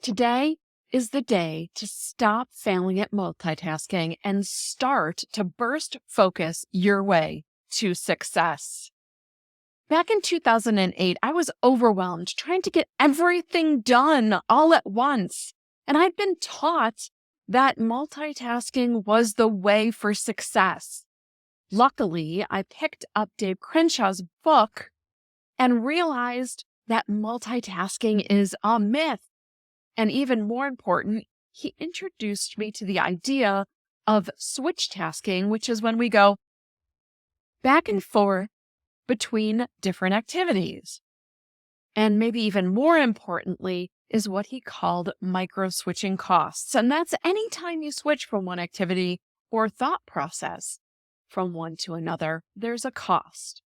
Today is the day to stop failing at multitasking and start to burst focus your way to success. Back in 2008, I was overwhelmed trying to get everything done all at once. And I'd been taught that multitasking was the way for success. Luckily, I picked up Dave Crenshaw's book and realized that multitasking is a myth. And even more important, he introduced me to the idea of switch tasking, which is when we go back and forth between different activities. And maybe even more importantly is what he called micro switching costs. And that's any time you switch from one activity or thought process from one to another, there's a cost.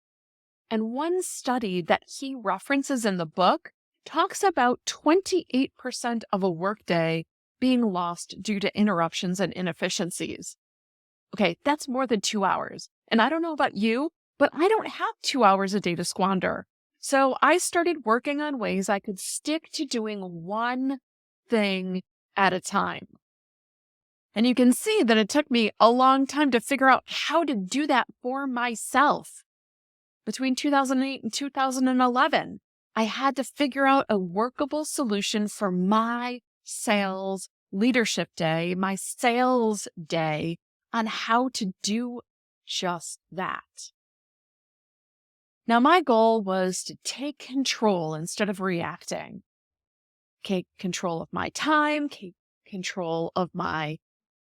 And one study that he references in the book talks about 28% of a workday being lost due to interruptions and inefficiencies. Okay, that's more than 2 hours. And I don't know about you, but I don't have 2 hours a day to squander. So I started working on ways I could stick to doing one thing at a time. And you can see that it took me a long time to figure out how to do that for myself. Between 2008 and 2011, I had to figure out a workable solution for my sales leadership day, my sales day, on how to do just that. Now, my goal was to take control instead of reacting. Take control of my time, take control of my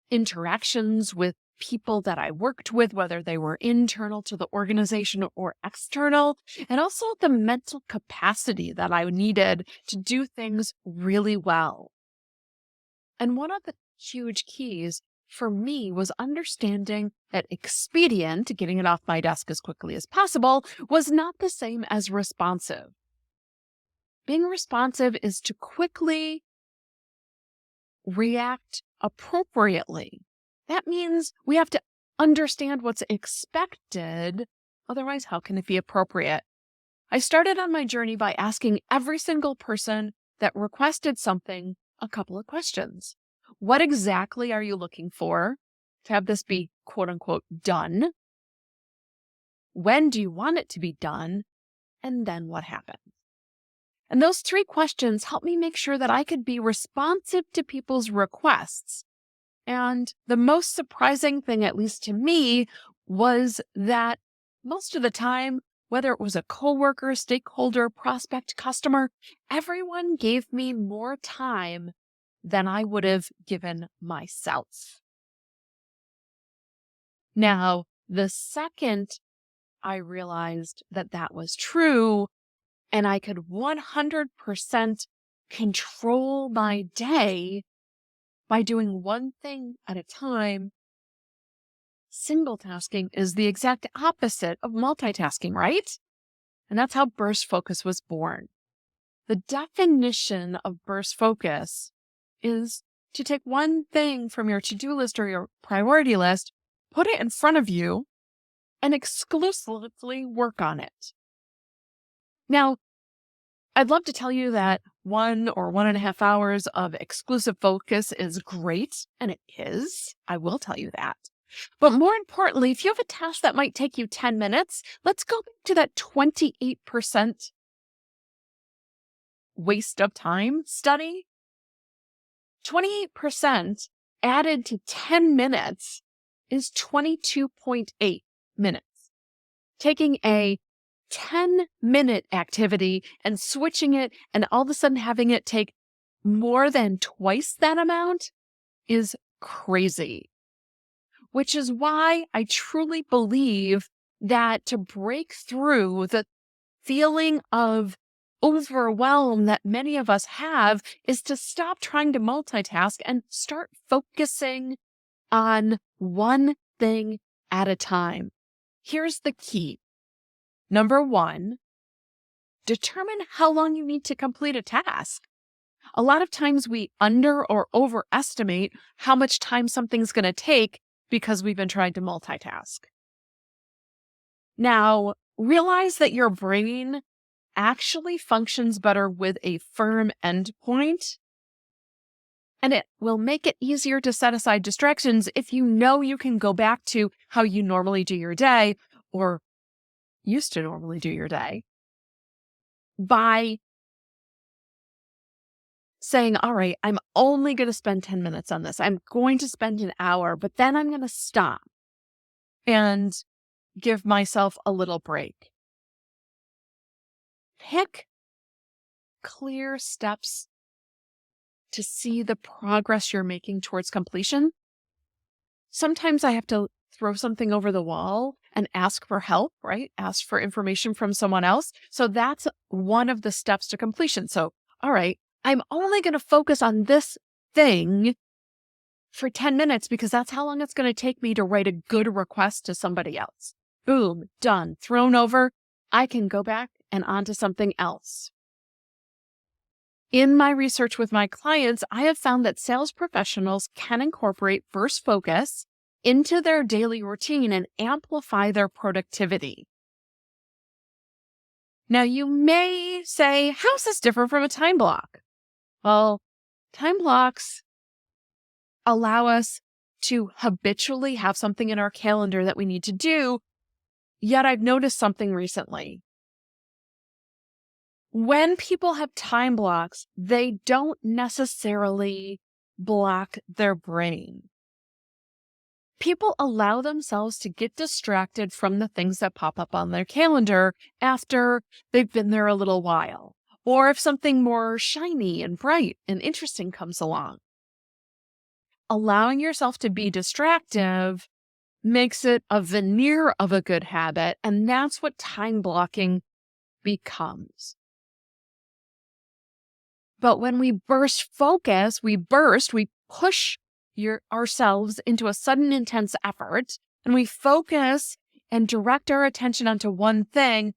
interactions with people that I worked with, whether they were internal to the organization or external, and also the mental capacity that I needed to do things really well. And one of the huge keys for me was understanding that expedient, getting it off my desk as quickly as possible, was not the same as responsive. Being responsive is to quickly react appropriately. That means we have to understand what's expected. Otherwise, how can it be appropriate? I started on my journey by asking every single person that requested something a couple of questions. What exactly are you looking for to have this be quote unquote done? When do you want it to be done? And then what happens? And those 3 questions helped me make sure that I could be responsive to people's requests. And the most surprising thing, at least to me, was that most of the time, whether it was a coworker, stakeholder, prospect, customer, everyone gave me more time than I would have given myself. Now, the second I realized that that was true, and I could 100% control my day by doing one thing at a time, single tasking is the exact opposite of multitasking, right? And that's how burst focus was born. The definition of burst focus is to take one thing from your to-do list or your priority list, put it in front of you, and exclusively work on it. Now, I'd love to tell you that 1 or 1.5 hours of exclusive focus is great, and it is. I will tell you that. But more importantly, if you have a task that might take you 10 minutes, let's go back to that 28% waste of time study. 28% added to 10 minutes is 22.8 minutes. Taking a 10-minute activity and switching it and all of a sudden having it take more than twice that amount is crazy. Which is why I truly believe that to break through the feeling of overwhelm that many of us have is to stop trying to multitask and start focusing on one thing at a time. Here's the key. Number 1, determine how long you need to complete a task. A lot of times we under or overestimate how much time something's going to take because we've been trying to multitask. Now, realize that your brain actually functions better with a firm endpoint And it will make it easier to set aside distractions if you know you can go back to how you normally do your day or used to normally do your day by saying, all right, I'm only going to spend 10 minutes on this. I'm going to spend an hour, but then I'm going to stop and give myself a little break. Pick clear steps to see the progress you're making towards completion. Sometimes I have to throw something over the wall and ask for help, right? Ask for information from someone else. So that's one of the steps to completion. So, all right, I'm only going to focus on this thing for 10 minutes because that's how long it's going to take me to write a good request to somebody else. Boom, done, thrown over. I can go back and onto something else. In my research with my clients, I have found that sales professionals can incorporate burst focus into their daily routine and amplify their productivity. Now, you may say, how is this different from a time block? Well, time blocks allow us to habitually have something in our calendar that we need to do, yet I've noticed something recently. When people have time blocks, they don't necessarily block their brain. People allow themselves to get distracted from the things that pop up on their calendar after they've been there a little while, or if something more shiny and bright and interesting comes along. Allowing yourself to be distractive makes it a veneer of a good habit, and that's what time blocking becomes. But when we burst focus, we push ourselves into a sudden intense effort, and we focus and direct our attention onto one thing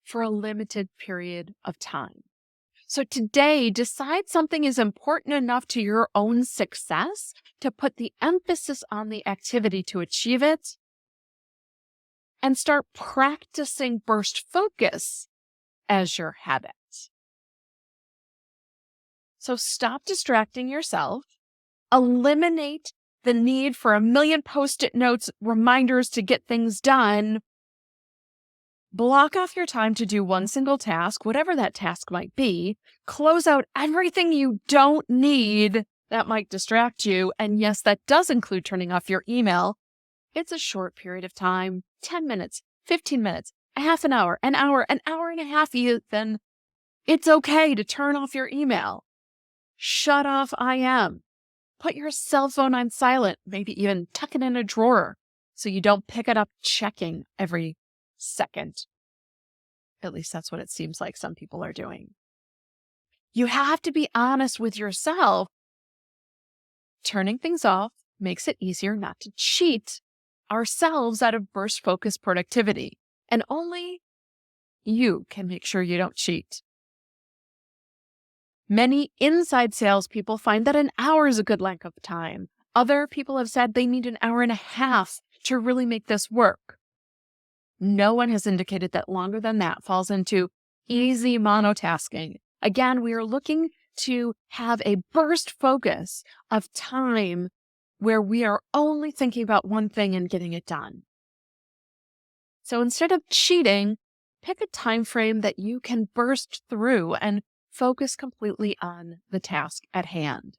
for a limited period of time. So today, decide something is important enough to your own success to put the emphasis on the activity to achieve it, and start practicing burst focus as your habit. So stop distracting yourself, eliminate the need for a million Post-it notes, reminders to get things done. Block off your time to do one single task, whatever that task might be. Close out everything you don't need that might distract you. And yes, that does include turning off your email. It's a short period of time, 10 minutes, 15 minutes, a half an hour, an hour and a half. Then it's okay to turn off your email. Shut off IM. Put your cell phone on silent, maybe even tuck it in a drawer so you don't pick it up checking every second. At least that's what it seems like some people are doing. You have to be honest with yourself. Turning things off makes it easier not to cheat ourselves out of burst focus productivity. And only you can make sure you don't cheat. Many inside salespeople find that an hour is a good length of time. Other people have said they need an hour and a half to really make this work. No one has indicated that longer than that falls into easy monotasking. Again, we are looking to have a burst focus of time where we are only thinking about one thing and getting it done. So instead of cheating, pick a time frame that you can burst through and focus completely on the task at hand.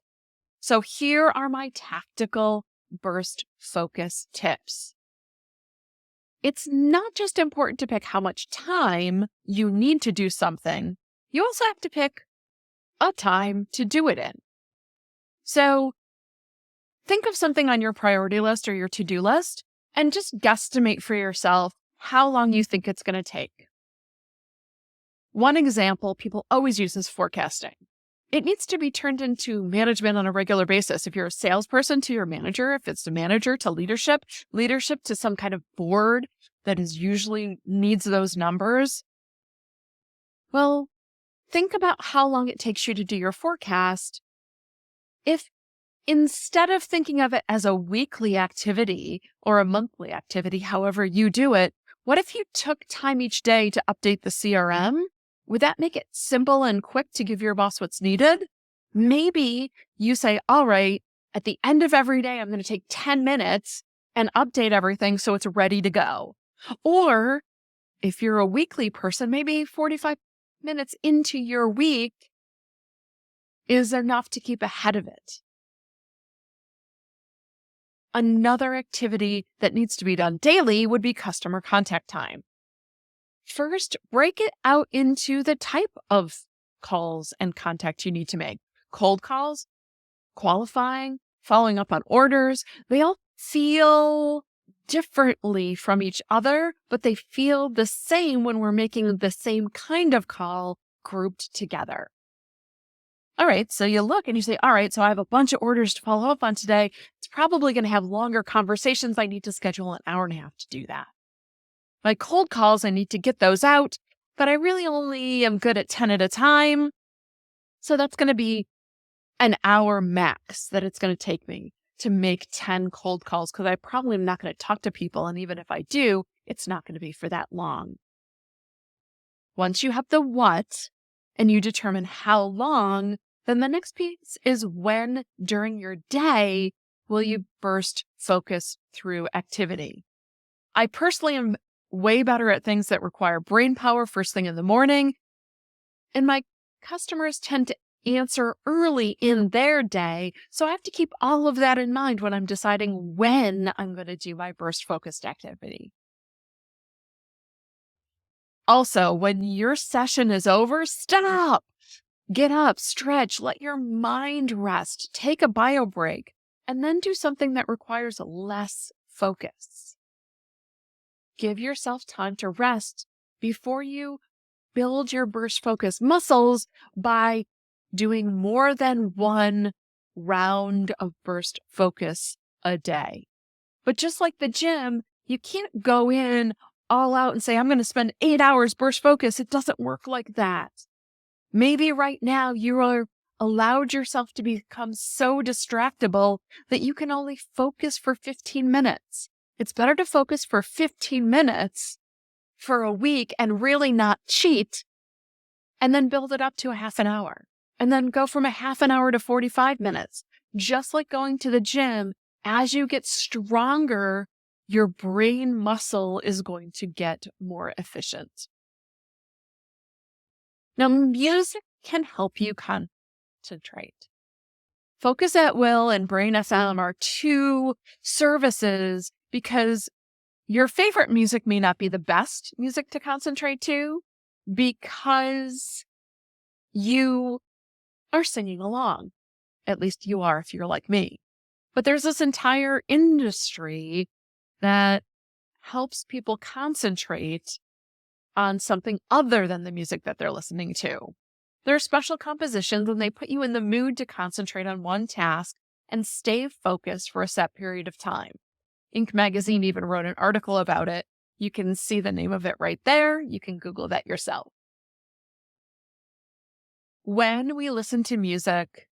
So here are my tactical burst focus tips. It's not just important to pick how much time you need to do something. You also have to pick a time to do it in. So think of something on your priority list or your to-do list and just guesstimate for yourself how long you think it's going to take. One example people always use is forecasting. It needs to be turned into management on a regular basis. If you're a salesperson, to your manager. If it's a manager, to leadership to some kind of board that is usually needs those numbers. Well, think about how long it takes you to do your forecast. If instead of thinking of it as a weekly activity or a monthly activity, however you do it, what if you took time each day to update the CRM? Would that make it simple and quick to give your boss what's needed? Maybe you say, all right, at the end of every day, I'm going to take 10 minutes and update everything so it's ready to go. Or if you're a weekly person, maybe 45 minutes into your week is enough to keep ahead of it. Another activity that needs to be done daily would be customer contact time. First, break it out into the type of calls and contact you need to make. Cold calls, qualifying, following up on orders, they all feel differently from each other, but they feel the same when we're making the same kind of call grouped together. All right, so you look and you say, all right, so I have a bunch of orders to follow up on today. It's probably going to have longer conversations. I need to schedule an hour and a half to do that. My cold calls, I need to get those out, but I really only am good at 10 at a time. So that's going to be an hour max that it's going to take me to make 10 cold calls because I probably am not going to talk to people. And even if I do, it's not going to be for that long. Once you have the what and you determine how long, then the next piece is when during your day will you burst focus through activity. I personally am way better at things that require brain power first thing in the morning. And my customers tend to answer early in their day. So I have to keep all of that in mind when I'm deciding when I'm going to do my burst focused activity. Also, when your session is over, stop, get up, stretch, let your mind rest, take a bio break, and then do something that requires less focus. Give yourself time to rest before you build your burst focus muscles by doing more than one round of burst focus a day. But just like the gym, you can't go in all out and say, I'm going to spend 8 hours burst focus. It doesn't work like that. Maybe right now you are allowed yourself to become so distractible that you can only focus for 15 minutes. It's better to focus for 15 minutes for a week and really not cheat, and then build it up to a half an hour, and then go from a half an hour to 45 minutes. Just like going to the gym, as you get stronger, your brain muscle is going to get more efficient. Now, music can help you concentrate. Focus at Will and Brain FM are two services because your favorite music may not be the best music to concentrate to because you are singing along. At least you are if you're like me. But there's this entire industry that helps people concentrate on something other than the music that they're listening to. There are special compositions and they put you in the mood to concentrate on one task and stay focused for a set period of time. Inc. magazine even wrote an article about it. You can see the name of it right there. You can Google that yourself. When we listen to music,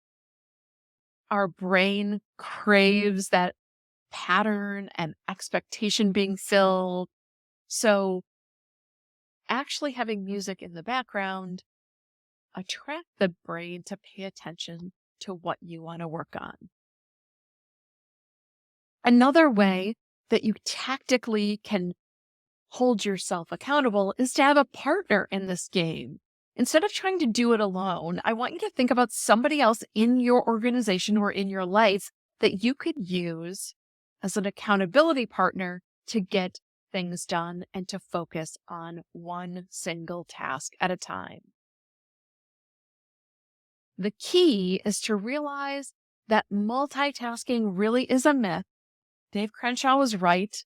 our brain craves that pattern and expectation being filled. So actually having music in the background attract the brain to pay attention to what you want to work on. Another way that you tactically can hold yourself accountable is to have a partner in this game. Instead of trying to do it alone, I want you to think about somebody else in your organization or in your life that you could use as an accountability partner to get things done and to focus on one single task at a time. The key is to realize that multitasking really is a myth. Dave Crenshaw was right.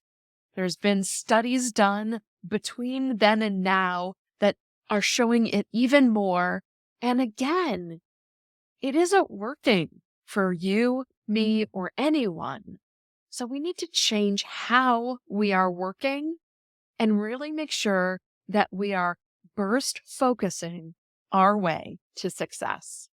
There's been studies done between then and now that are showing it even more. And again, it isn't working for you, me, or anyone. So we need to change how we are working and really make sure that we are burst focusing our way to success.